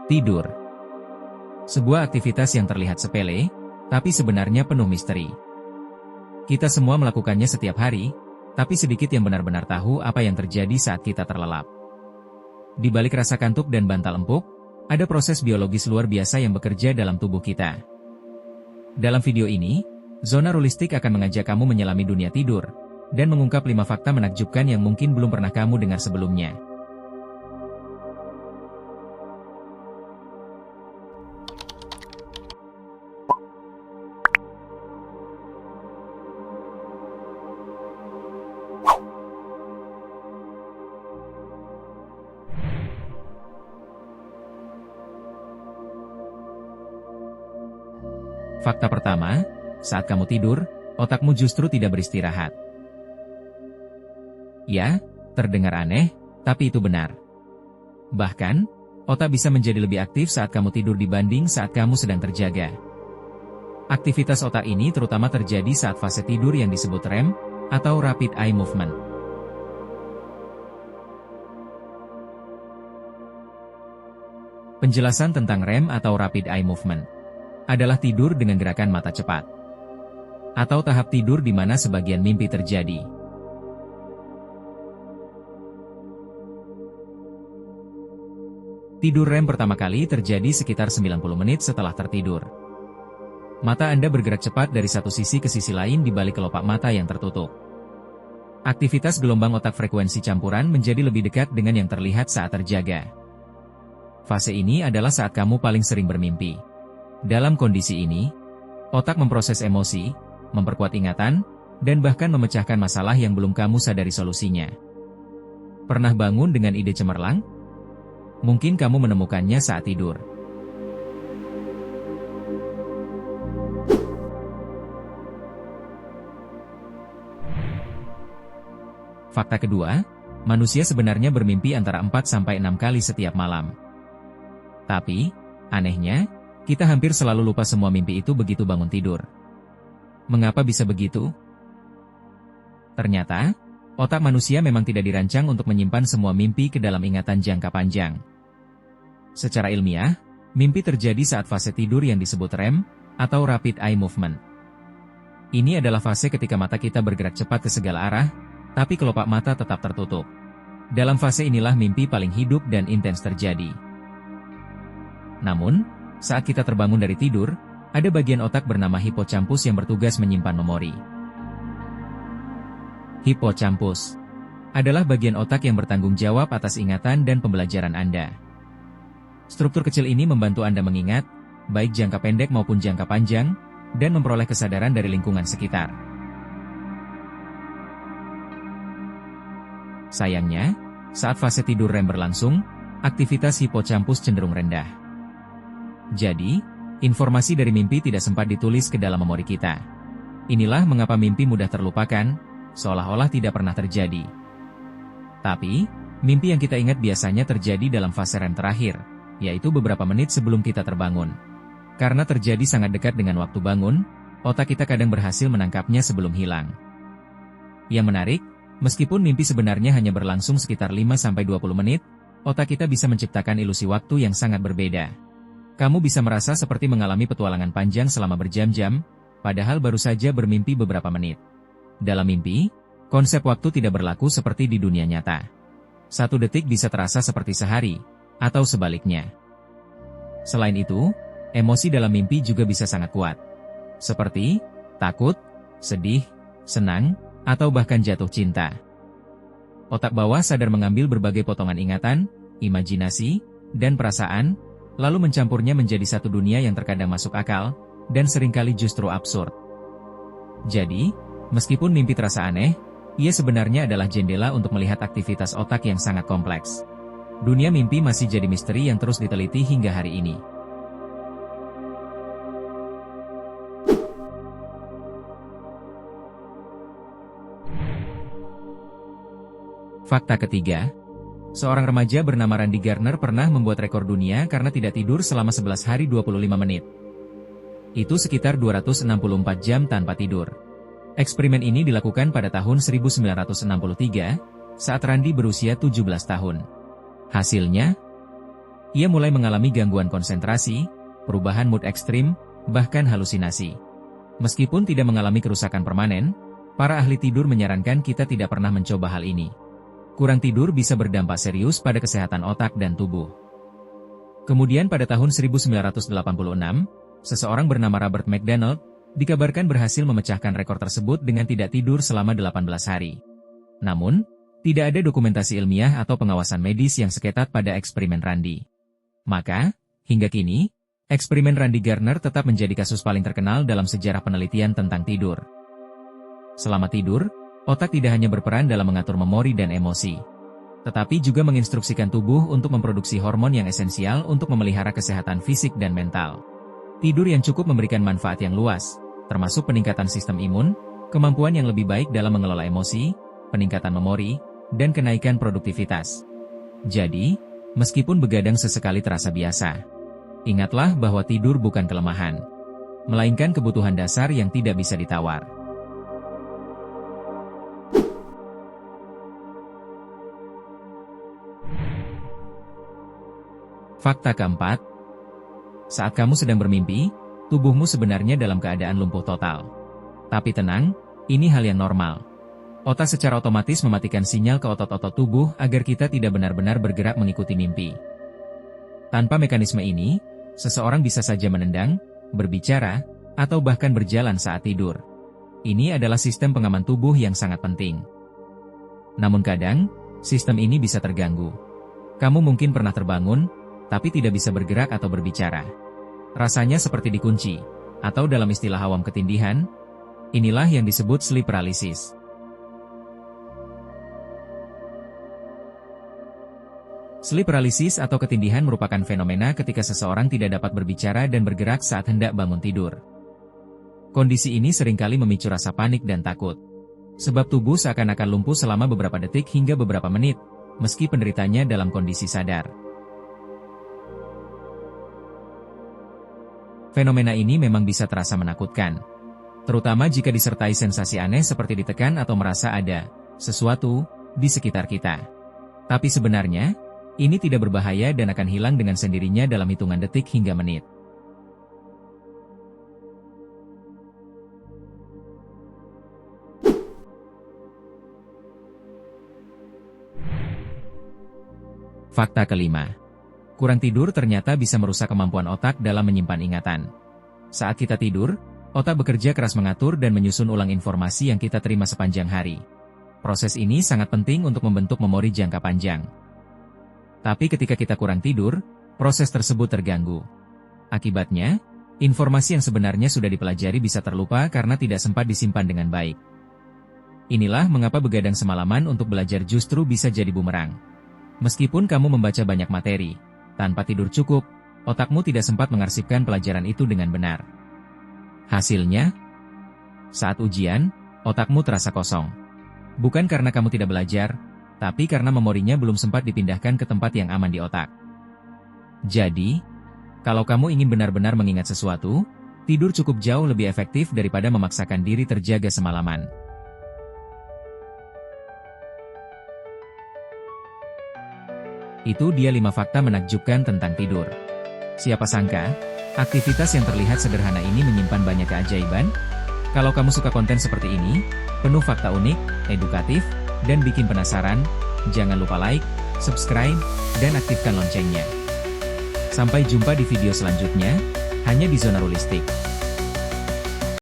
Tidur. Sebuah aktivitas yang terlihat sepele, tapi sebenarnya penuh misteri. Kita semua melakukannya setiap hari, tapi sedikit yang benar-benar tahu apa yang terjadi saat kita terlelap. Di balik rasa kantuk dan bantal empuk, ada proses biologis luar biasa yang bekerja dalam tubuh kita. Dalam video ini, Zona Rulistik akan mengajak kamu menyelami dunia tidur, dan mengungkap 5 fakta menakjubkan yang mungkin belum pernah kamu dengar sebelumnya. Fakta pertama, saat kamu tidur, otakmu justru tidak beristirahat. Ya, terdengar aneh, tapi itu benar. Bahkan, otak bisa menjadi lebih aktif saat kamu tidur dibanding saat kamu sedang terjaga. Aktivitas otak ini terutama terjadi saat fase tidur yang disebut REM, atau Rapid Eye Movement. Penjelasan tentang REM atau Rapid Eye Movement adalah tidur dengan gerakan mata cepat, atau tahap tidur di mana sebagian mimpi terjadi. Tidur REM pertama kali terjadi sekitar 90 menit setelah tertidur. Mata Anda bergerak cepat dari satu sisi ke sisi lain di balik kelopak mata yang tertutup. Aktivitas gelombang otak frekuensi campuran menjadi lebih dekat dengan yang terlihat saat terjaga. Fase ini adalah saat kamu paling sering bermimpi. Dalam kondisi ini, otak memproses emosi, memperkuat ingatan, dan bahkan memecahkan masalah yang belum kamu sadari solusinya. Pernah bangun dengan ide cemerlang? Mungkin kamu menemukannya saat tidur. Fakta kedua, manusia sebenarnya bermimpi antara 4-6 kali setiap malam. Tapi, anehnya, kita hampir selalu lupa semua mimpi itu begitu bangun tidur. Mengapa bisa begitu? Ternyata, otak manusia memang tidak dirancang untuk menyimpan semua mimpi ke dalam ingatan jangka panjang. Secara ilmiah, mimpi terjadi saat fase tidur yang disebut REM, atau Rapid Eye Movement. Ini adalah fase ketika mata kita bergerak cepat ke segala arah, tapi kelopak mata tetap tertutup. Dalam fase inilah mimpi paling hidup dan intens terjadi. Namun, saat kita terbangun dari tidur, ada bagian otak bernama hipocampus yang bertugas menyimpan memori. Hipocampus adalah bagian otak yang bertanggung jawab atas ingatan dan pembelajaran Anda. Struktur kecil ini membantu Anda mengingat, baik jangka pendek maupun jangka panjang, dan memperoleh kesadaran dari lingkungan sekitar. Sayangnya, saat fase tidur REM berlangsung, aktivitas hipocampus cenderung rendah. Jadi, informasi dari mimpi tidak sempat ditulis ke dalam memori kita. Inilah mengapa mimpi mudah terlupakan, seolah-olah tidak pernah terjadi. Tapi, mimpi yang kita ingat biasanya terjadi dalam fase REM terakhir, yaitu beberapa menit sebelum kita terbangun. Karena terjadi sangat dekat dengan waktu bangun, otak kita kadang berhasil menangkapnya sebelum hilang. Yang menarik, meskipun mimpi sebenarnya hanya berlangsung sekitar 5-20 menit, otak kita bisa menciptakan ilusi waktu yang sangat berbeda. Kamu bisa merasa seperti mengalami petualangan panjang selama berjam-jam, padahal baru saja bermimpi beberapa menit. Dalam mimpi, konsep waktu tidak berlaku seperti di dunia nyata. 1 detik bisa terasa seperti sehari, atau sebaliknya. Selain itu, emosi dalam mimpi juga bisa sangat kuat. Seperti takut, sedih, senang, atau bahkan jatuh cinta. Otak bawah sadar mengambil berbagai potongan ingatan, imajinasi, dan perasaan, lalu mencampurnya menjadi satu dunia yang terkadang masuk akal, dan seringkali justru absurd. Jadi, meskipun mimpi terasa aneh, ia sebenarnya adalah jendela untuk melihat aktivitas otak yang sangat kompleks. Dunia mimpi masih jadi misteri yang terus diteliti hingga hari ini. Fakta ketiga, seorang remaja bernama Randy Garner pernah membuat rekor dunia karena tidak tidur selama 11 hari 25 menit. Itu sekitar 264 jam tanpa tidur. Eksperimen ini dilakukan pada tahun 1963, saat Randy berusia 17 tahun. Hasilnya, Ia mulai mengalami gangguan konsentrasi, perubahan mood ekstrim, bahkan halusinasi. Meskipun tidak mengalami kerusakan permanen, para ahli tidur menyarankan kita tidak pernah mencoba hal ini. Kurang tidur bisa berdampak serius pada kesehatan otak dan tubuh. Kemudian pada tahun 1986, seseorang bernama Robert McDonald dikabarkan berhasil memecahkan rekor tersebut dengan tidak tidur selama 18 hari. Namun, tidak ada dokumentasi ilmiah atau pengawasan medis yang seketat pada eksperimen Randi. Maka, hingga kini, eksperimen Randi Gardner tetap menjadi kasus paling terkenal dalam sejarah penelitian tentang tidur. Selama tidur, otak tidak hanya berperan dalam mengatur memori dan emosi, tetapi juga menginstruksikan tubuh untuk memproduksi hormon yang esensial untuk memelihara kesehatan fisik dan mental. Tidur yang cukup memberikan manfaat yang luas, termasuk peningkatan sistem imun, kemampuan yang lebih baik dalam mengelola emosi, peningkatan memori, dan kenaikan produktivitas. Jadi, meskipun begadang sesekali terasa biasa, ingatlah bahwa tidur bukan kelemahan, melainkan kebutuhan dasar yang tidak bisa ditawar. Fakta keempat, saat kamu sedang bermimpi, tubuhmu sebenarnya dalam keadaan lumpuh total. Tapi tenang, ini hal yang normal. Otak secara otomatis mematikan sinyal ke otot-otot tubuh agar kita tidak benar-benar bergerak mengikuti mimpi. Tanpa mekanisme ini, seseorang bisa saja menendang, berbicara, atau bahkan berjalan saat tidur. Ini adalah sistem pengaman tubuh yang sangat penting. Namun kadang, sistem ini bisa terganggu. Kamu mungkin pernah terbangun, tapi tidak bisa bergerak atau berbicara. Rasanya seperti dikunci, atau dalam istilah awam ketindihan. Inilah yang disebut sleep paralysis. Sleep paralysis atau ketindihan merupakan fenomena ketika seseorang tidak dapat berbicara dan bergerak saat hendak bangun tidur. Kondisi ini seringkali memicu rasa panik dan takut, sebab tubuh seakan-akan lumpuh selama beberapa detik hingga beberapa menit, meski penderitanya dalam kondisi sadar. Fenomena ini memang bisa terasa menakutkan, terutama jika disertai sensasi aneh seperti ditekan atau merasa ada sesuatu di sekitar kita. Tapi sebenarnya, ini tidak berbahaya dan akan hilang dengan sendirinya dalam hitungan detik hingga menit. Fakta kelima. Kurang tidur ternyata bisa merusak kemampuan otak dalam menyimpan ingatan. Saat kita tidur, otak bekerja keras mengatur dan menyusun ulang informasi yang kita terima sepanjang hari. Proses ini sangat penting untuk membentuk memori jangka panjang. Tapi ketika kita kurang tidur, proses tersebut terganggu. Akibatnya, informasi yang sebenarnya sudah dipelajari bisa terlupa karena tidak sempat disimpan dengan baik. Inilah mengapa begadang semalaman untuk belajar justru bisa jadi bumerang. Meskipun kamu membaca banyak materi, tanpa tidur cukup, otakmu tidak sempat mengarsipkan pelajaran itu dengan benar. Hasilnya, saat ujian, otakmu terasa kosong. Bukan karena kamu tidak belajar, tapi karena memorinya belum sempat dipindahkan ke tempat yang aman di otak. Jadi, kalau kamu ingin benar-benar mengingat sesuatu, tidur cukup jauh lebih efektif daripada memaksakan diri terjaga semalaman. Itu dia 5 fakta menakjubkan tentang tidur. Siapa sangka, aktivitas yang terlihat sederhana ini menyimpan banyak keajaiban? Kalau kamu suka konten seperti ini, penuh fakta unik, edukatif, dan bikin penasaran, jangan lupa like, subscribe, dan aktifkan loncengnya. Sampai jumpa di video selanjutnya, hanya di Zona Rulistik.